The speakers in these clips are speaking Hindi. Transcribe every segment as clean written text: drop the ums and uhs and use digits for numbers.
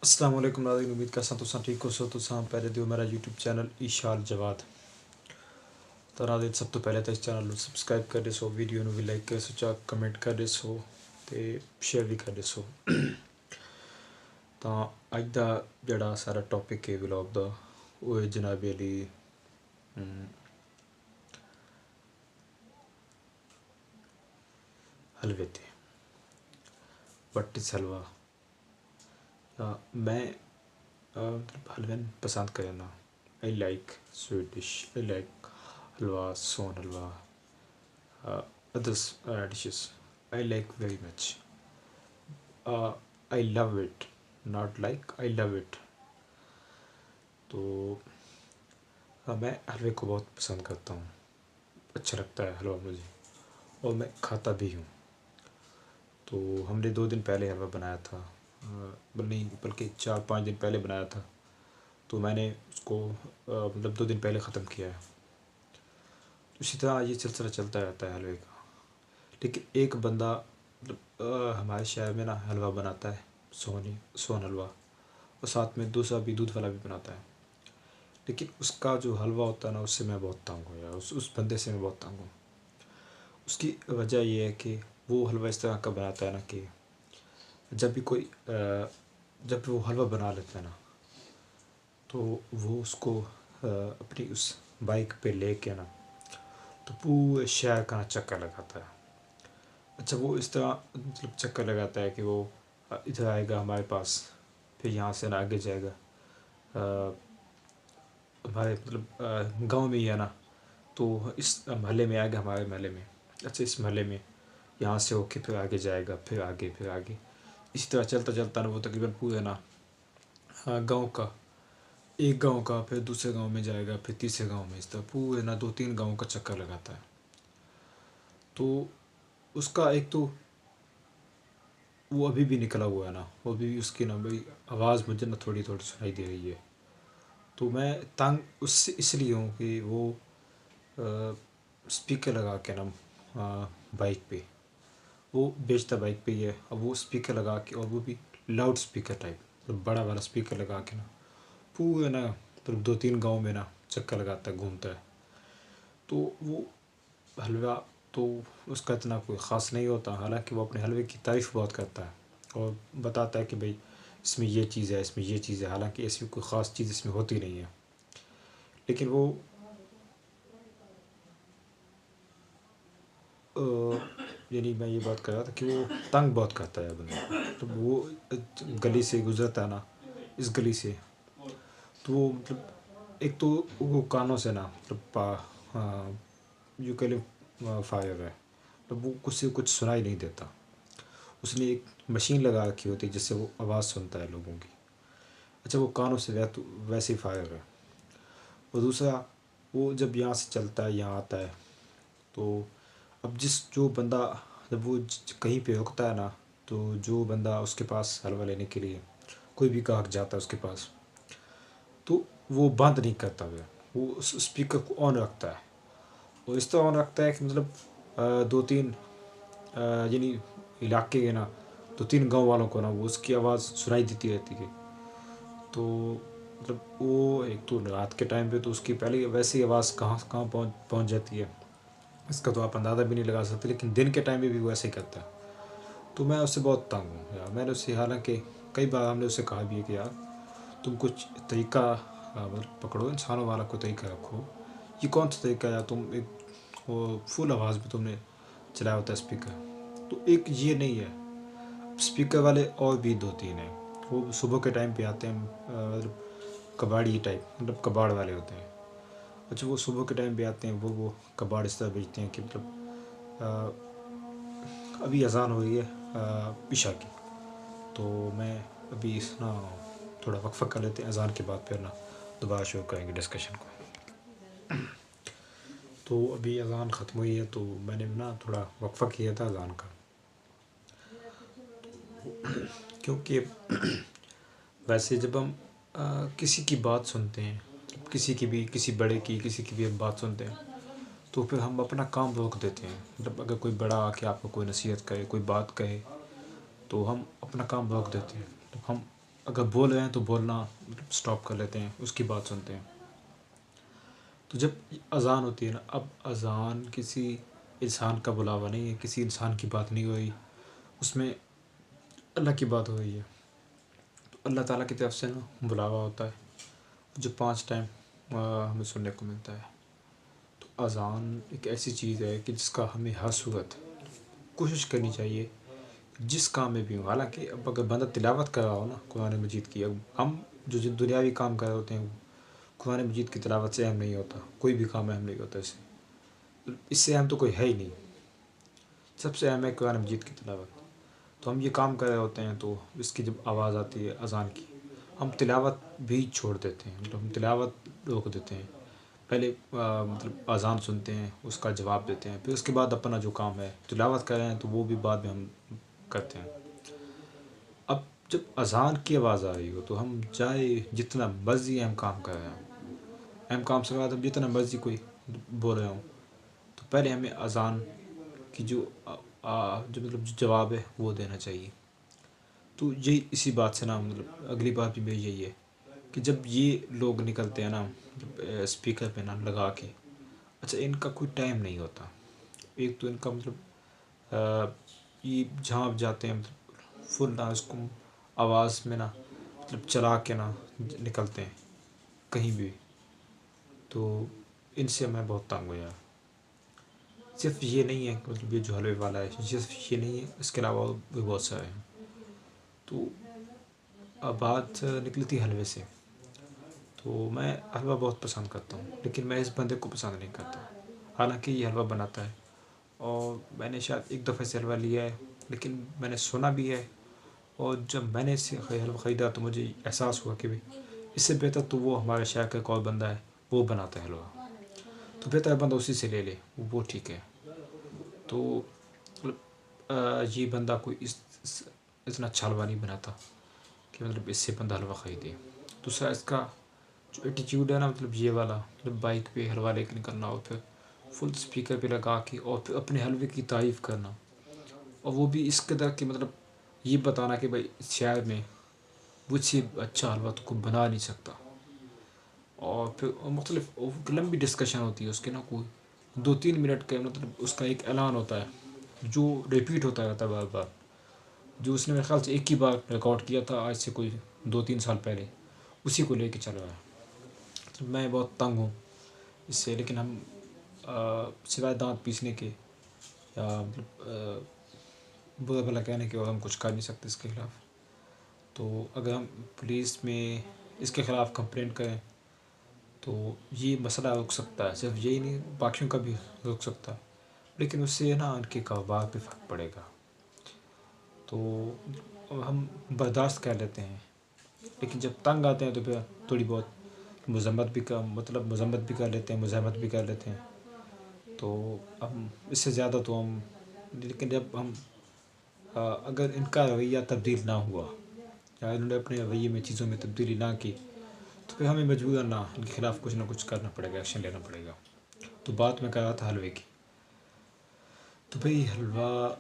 अस्सलाम वालेकुम नाज़रीन, उम्मीद करसा तुसां ठीक हो सो। तुसां पहले दियो मेरा यूट्यूब चैनल ईशाल जवाद। तो नाज़रीन, सब तो पहले तो इस चैनल को सबसक्राइब कर दसो, वीडियो भी लाइक कर सो, चा कमेंट कर दसो ते शेयर भी कर दसो। तो अज दा जड़ा सारा टॉपिक है व्लॉग दा वो है जनाबे अली हलवे ते वट इज़ हलवा। मैं मतलब हलवे पसंद करना। I like sweet dish, I like halwa, soan halwa, others dishes I like very much. I love it, not like I love it. तो मैं हलवे को बहुत पसंद करता हूँ, अच्छा लगता है हलवा मुझे और मैं खाता भी हूँ। तो हमने 2 दिन पहले हलवा बनाया था, नहीं बल्कि 4-5 दिन पहले बनाया था। तो मैंने उसको मतलब 2 दिन पहले ख़त्म किया है। इसी तरह ये सिलसिला चलता रहता है हलवे का। लेकिन एक बंदा मतलब हमारे शहर में ना हलवा बनाता है, सोन हलवा, और साथ में दूसरा भी दूध वाला भी बनाता है। लेकिन उसका जो हलवा होता है ना, उससे मैं बहुत तंग हूँ यार। उस बंदे से मैं बहुत तंग हूँ। उसकी वजह ये है कि वो हलवा इस तरह का बनाता है ना कि जब भी कोई जब वो हलवा बना लेता है ना, तो वो उसको अपनी उस बाइक पे लेके ना तो पूरे शहर का चक्कर लगाता है। अच्छा, वो इस तरह मतलब चक्कर लगाता है कि वो इधर आएगा हमारे पास, फिर यहाँ से ना आगे जाएगा हमारे मतलब गांव में ही है ना, तो इस महल्ले में आएगा, हमारे महल्ले में। अच्छा, इस महल्ले में यहाँ से होके फिर आगे जाएगा, फिर आगे इसी तरह चलता चलता ना वो तकरीबन पूरे ना गांव का, एक गांव का फिर दूसरे गांव में जाएगा, फिर तीसरे गांव में, इस तरह पूरे ना 2-3 गाँव का चक्कर लगाता है। तो उसका एक तो वो अभी भी निकला हुआ है ना, वो अभी भी उसकी ना भाई आवाज़ मुझे ना थोड़ी थोड़ी सुनाई दे रही है। तो मैं तंग उससे इसलिए हूँ कि वो स्पीकर लगा के ना बाइक पे, वो बेचता बाइक पे ही है। अब वो स्पीकर लगा के, और वो भी लाउड स्पीकर टाइप, तो बड़ा वाला स्पीकर लगा के ना पूरे ना मतलब 2-3 गांव में ना चक्कर लगाता है, घूमता है। तो वो हलवा तो उसका इतना कोई ख़ास नहीं होता, हालांकि वो अपने हलवे की तारीफ़ बहुत करता है और बताता है कि भाई इसमें ये चीज़ है, इसमें ये चीज़ है, हालांकि ऐसी कोई ख़ास चीज़ इसमें होती नहीं है। लेकिन वो यानी मैं ये बात कर रहा था कि वो तंग बहुत करता है बंदे को। तो वो गली से गुजरता है ना, इस गली से, तो वो मतलब एक तो वो कानों से ना मतलब यू कह लो फायर है, तो वो कुछ से कुछ सुनाई नहीं देता। उसने एक मशीन लगा रखी होती है जिससे वो आवाज़ सुनता है लोगों की। अच्छा, वो कानों से वैसे ही फायर है। और दूसरा, वो जब यहाँ से चलता है, यहाँ आता है, तो अब जो बंदा जब वो कहीं पे रुकता है ना, तो जो बंदा उसके पास हलवा लेने के लिए कोई भी ग्राहक जाता है उसके पास, तो वो बंद नहीं करता वो उस स्पीकर को ऑन रखता है। और इस तरह ऑन रखता है कि मतलब 2-3 यानी इलाके के ना 2-3 गांव वालों को ना वो उसकी आवाज़ सुनाई देती रहती है। तो मतलब वो एक तो रात के टाइम पे तो उसकी पहले वैसी आवाज़ कहाँ कहाँ पहुँच पहुँच जाती है, इसका तो आप अंदाज़ा भी नहीं लगा सकते। लेकिन दिन के टाइम में भी वो ऐसे ही करता है। तो मैं उससे बहुत तंग हूँ यार। मैंने उससे हालांकि कई बार हमने उससे कहा भी है कि यार तुम कुछ तरीका मतलब पकड़ो, इंसानों वाला कोई तरीका रखो। ये कौन सा तरीका है यार, तुम एक वो फुल आवाज़ में तुमने चलाया होता है स्पीकर। तो एक ये नहीं है, स्पीकर वाले और भी 2-3 हैं। वो सुबह के टाइम पे आते हैं, मतलब कबाड़ी टाइप, मतलब कबाड़ वाले होते हैं। अच्छा, वो सुबह के टाइम पे आते हैं, वो कबाड़ इस तरह बेचते हैं कि मतलब अभी अज़ान हो रही है इशा की, तो मैं अभी ना थोड़ा वक्फा कर लेते हैं, अज़ान के बाद फिर ना दोबारा शुरू करेंगे डिस्कशन को। तो अभी अज़ान ख़त्म हुई है, तो मैंने ना थोड़ा वक्फा किया था अज़ान का, क्योंकि वैसे जब हम किसी की बात सुनते हैं, किसी की भी, किसी बड़े की, किसी की भी हम बात सुनते हैं, तो फिर हम अपना काम रोक देते हैं। मतलब अगर कोई बड़ा आके आपको कोई नसीहत करे, कोई बात कहे, तो हम अपना काम रोक देते हैं। तो हम अगर बोल रहे हैं तो बोलना मतलब स्टॉप कर लेते हैं, उसकी बात सुनते हैं। तो जब अज़ान होती है ना, अब अज़ान किसी इंसान का बुलावा नहीं है, किसी इंसान की बात नहीं हुई, उसमें अल्लाह की बात हो रही है। तो अल्लाह ताला की तरफ से ना बुलावा होता है, जो 5 टाइम हमें सुनने को मिलता है। तो अज़ान एक ऐसी चीज़ है कि जिसका हमें हर सूरत कोशिश करनी चाहिए, जिस काम में भी हो। हालांकि अब अगर बंदा तिलावत कर रहा हो ना कुरान मजीद की, अब हम जो दुनियावी काम कर रहे होते हैं, कुरान मजीद की तिलावत से अहम नहीं होता, कोई भी काम अहम नहीं होता इससे अहम तो कोई है ही नहीं। सबसे अहम है कुरान मजीद की तिलावत। तो हम ये काम कर रहे होते हैं, तो इसकी जब आवाज़ आती है अज़ान की, हम तिलावत भी छोड़ देते हैं, मतलब हम तिलावत रोक देते हैं। पहले मतलब अज़ान सुनते हैं, उसका जवाब देते हैं, फिर उसके बाद अपना जो काम है तिलावत कर रहे हैं तो वो भी बाद में हम करते हैं। अब जब अज़ान की आवाज़ आ रही हो तो हम चाहे जितना मर्ज़ी अहम काम कर रहे हैं, अहम काम से बाद हम जितना मर्ज़ी कोई बोल रहे हो, तो पहले हमें अज़ान की जो मतलब जो जवाब है वो देना चाहिए। तो यही इसी बात से ना मतलब अगली बात भी मेरी यही है कि जब ये लोग निकलते हैं ना, जब स्पीकर पे ना लगा के, अच्छा इनका कोई टाइम नहीं होता। एक तो इनका मतलब ये जहाँ आप जाते हैं मतलब फुल ना इसको आवाज़ में ना मतलब चला के ना निकलते हैं कहीं भी। तो इनसे मैं बहुत तंग हूँ यार। सिर्फ ये नहीं है कि मतलब ये जो हलवे वाला है सिर्फ ये नहीं है, इसके अलावा भी बहुत सारे हैं। तो अब बात निकली थी हलवे से, तो मैं हलवा बहुत पसंद करता हूँ, लेकिन मैं इस बंदे को पसंद नहीं करता। हालांकि ये हलवा बनाता है और मैंने शायद एक दफ़े से हलवा लिया है, लेकिन मैंने सुना भी है। और जब मैंने इससे हलवा ख़रीदा तो मुझे एहसास हुआ कि भाई इससे बेहतर तो वो हमारे शहर का एक और बंदा है, वो बनाता है हलवा, तो बेहतर बंदा उसी से ले ले, वो ठीक है। तो मतलब ये बंदा कोई इतना अच्छा हलवा नहीं बनाता कि मतलब इससे बंदा हलवा ख़रीदे। दूसरा इसका जो एटीट्यूड है ना, मतलब ये वाला, मतलब बाइक पे हलवा लेके निकलना और फिर फुल स्पीकर पे लगा के और फिर अपने हलवे की तारीफ़ करना, और वो भी इस कदर कि मतलब ये बताना कि भाई इस शहर में मुझसे अच्छा हलवा तो कोई बना नहीं सकता। और फिर मुख्तलिफ लंबी डिस्कशन होती है उसके ना, कोई 2-3 मिनट का मतलब उसका एक ऐलान होता है जो रिपीट होता रहता है बार बार, जो उसने मेरे ख्याल से एक ही बार रिकॉर्ड किया था आज से कोई 2-3 साल पहले, उसी को लेके चल रहा है। तो मैं बहुत तंग हूँ इससे, लेकिन हम सिवाय दांत पीसने के या मतलब बुरा भला कहने के और हम कुछ कर नहीं सकते इसके ख़िलाफ़। तो अगर हम पुलिस में इसके ख़िलाफ़ कंप्लेंट करें तो ये मसला रुक सकता है, सिर्फ यही नहीं बाकियों का भी रुक सकता है, लेकिन उससे ना उनके कारोबार पे फ़र्क पड़ेगा। तो हम बर्दाश्त कर लेते हैं, लेकिन जब तंग आते हैं तो फिर थोड़ी बहुत मज़म्मत भी कर लेते हैं, मुज़ाहमत भी कर लेते हैं। तो हम इससे ज़्यादा तो हम, लेकिन जब हम अगर इनका रवैया तब्दील ना हुआ या इन्होंने अपने रवैये में चीज़ों में तब्दीली ना की, तो फिर हमें मजबूरन ना इनके ख़िलाफ़ कुछ ना कुछ करना पड़ेगा, एक्शन लेना पड़ेगा। तो बात मैं कर रहा था हलवे की। तो भाई हलवा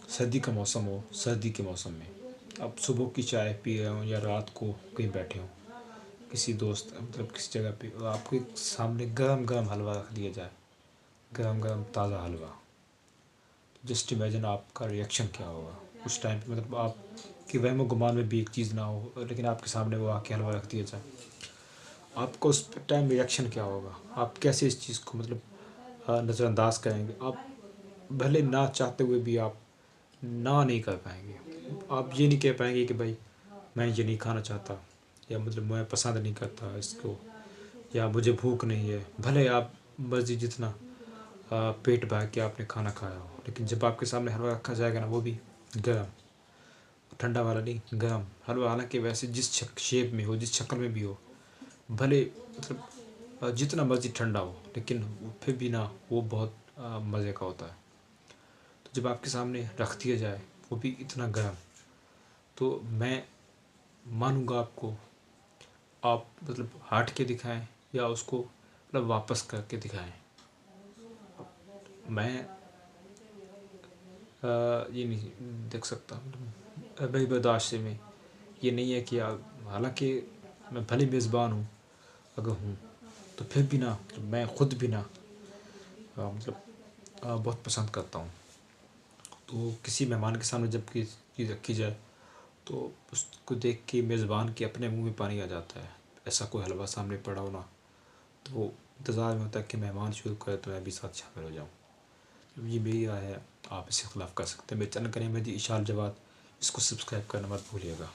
सर्दी का मौसम हो, सर्दी के मौसम में आप सुबह की चाय पी रहे हो या रात को कहीं बैठे हो किसी दोस्त मतलब किसी जगह पे, और आपके सामने गरम गरम हलवा रख दिया जाए, गरम गरम ताज़ा हलवा, जस्ट इमेजिन आपका रिएक्शन क्या होगा उस टाइम पे। मतलब आप कि वहम गुमान में भी एक चीज़ ना हो, लेकिन आपके सामने वो आके हलवा रख दिया जाए, आपको उस टाइम रिएक्शन क्या होगा? आप कैसे इस चीज़ को मतलब नज़रअंदाज करेंगे? आप भले ना चाहते हुए भी आप ना नहीं कर पाएंगे। आप ये नहीं कह पाएंगे कि भाई मैं ये नहीं खाना चाहता, या मतलब मैं पसंद नहीं करता इसको, या मुझे भूख नहीं है। भले आप मर्जी जितना पेट भर के आपने खाना खाया हो, लेकिन जब आपके सामने हलवा रखा जाएगा ना, वो भी गर्म, ठंडा वाला नहीं, गर्म हलवा, हालांकि वैसे जिस शेप में हो, जिस शक्ल में भी हो, भले मतलब जितना मर्जी ठंडा हो, लेकिन फिर भी ना वो बहुत मज़े का होता है। तो जब आपके सामने रख दिया जाए वो भी इतना गर्म, तो मैं मानूंगा आपको, आप मतलब हट के दिखाएं या उसको मतलब वापस करके दिखाएं। मैं ये नहीं देख सकता भाई बर्दाश्त से में ये नहीं है कि हालांकि मैं भले मेज़बान हूँ अगर हूँ, तो फिर भी ना मैं खुद भी ना मतलब बहुत पसंद करता हूँ। तो किसी मेहमान के सामने जब चीज़ रखी जाए तो उसको देख के मेज़बान के अपने मुंह में पानी आ जाता है। ऐसा कोई हलवा सामने पड़ा हो ना, तो वो इंतज़ार में होता है कि मेहमान शुरू करे तो मैं भी साथ शामिल हो जाऊँ। ये मेरी राय है, आप इससे इख्तिलाफ़ कर सकते हैं। मेरे चैनल का नाम है दी इशाल जवाद, इसको सब्सक्राइब करना मत भूलिएगा।